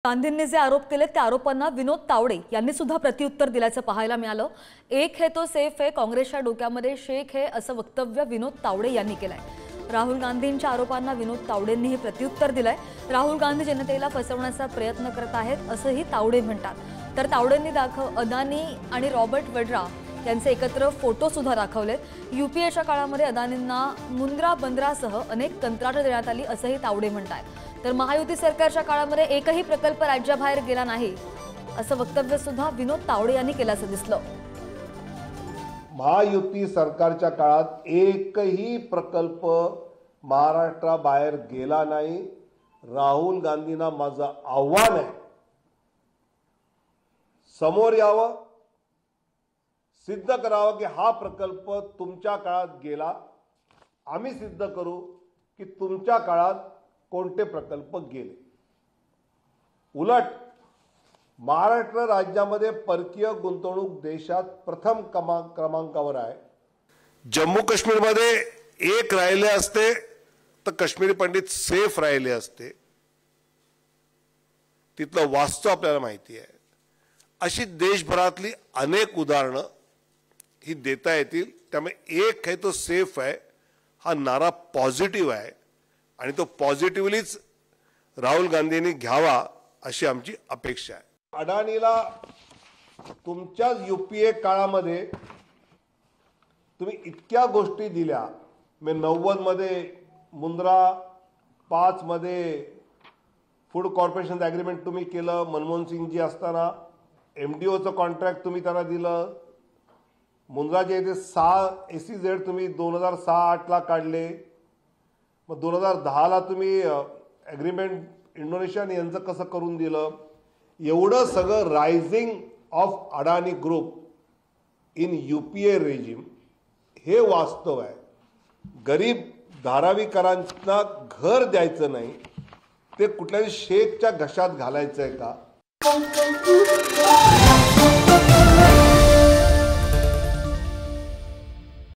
गांधींनी जे आरोप केले त्या आरोपांना विनोद तावडे यांनी सुद्धा प्रत्युत्तर दिल्याचं पाहायला मिळालं। एक है तो सेफ है, काँग्रेसच्या डोक्यामध्ये शेख है असं वक्तव्य विनोद तावडे यांनी केलंय। राहुल गांधींच्या आरोपांना विनोद तावडेंनीही प्रत्युत्तर दिलंय। राहुल गांधी जनतेला फसवण्याचा प्रयत्न करत आहेत असंही तावडे म्हणतात। तर तावडेंनी अदानी आणि रॉबर्ट वड्रा यांचे एकत्र फोटो सुद्धा दाखवलेत। यूपीएच्या काळामध्ये अदानींना मुंद्रा बंदरासह अनेक कंत्राटं देण्यात आली असंही तावडे म्हणतात। तर महायुती सरकारच्या काळामध्ये एकही प्रकल्प राज्याबाहेर गेला नाही असं वक्तव्य सुद्धा विनोद तावडे यांनी केल्याचं दिसलं। महायुती सरकारच्या काळात एकही प्रकल्प महाराष्ट्राबाहेर गेला नाही। राहुल गांधींना माझं आव्हान आहे, समोर यावं, सिद्ध करावं की हा प्रकल्प तुमच्या काळात गेला। आम्ही सिद्ध करू की तुमच्या काळात कोणते प्रकल्प गेले। उलट महाराष्ट्र राज्यामध्ये परकीय गुंतवणूक देशात प्रथम क्रमांकावर आहे। जम्मू काश्मीरमध्ये एक राहिले असते तर काश्मीरी पंडित सेफ राहिले असते। तिथलं वास्तव आपल्याला माहिती आहे। अशी देशभरातली अनेक उदाहरणं ही देता येतील। त्यामुळे एक है तो सेफ आहे हा नारा पॉझिटिव्ह आहे आणि तो पॉझिटिव्हलीच राहुल गांधींनी घ्यावा अशी आमची अपेक्षा आहे। अडानीला तुमच्या यूपीए काळामध्ये तुम्ही इतक्या गोष्टी दिल्या। 90 मध्ये मुंद्रा, 5 मध्ये फूड कॉर्पोरेशन ॲग्रीमेंट तुम्ही केलं। मनमोहन सिंगजी असताना MDOचं कॉन्ट्रॅक्ट तुम्ही त्यांना दिलं। मुंद्राच्या इथे 6 SEZ तुम्ही 2006-08 ला काढले। मग 2010 ला तुम्ही ॲग्रीमेंट इंडोनेशिया यांचं कसं करून दिलं। एवढं सगळं rising of Adani group in UPA regime हे वास्तव आहे। गरीब धारावीकरांना घर द्यायचं नाही, ते कुठल्याही शेखच्या घशात घालायचं आहे का?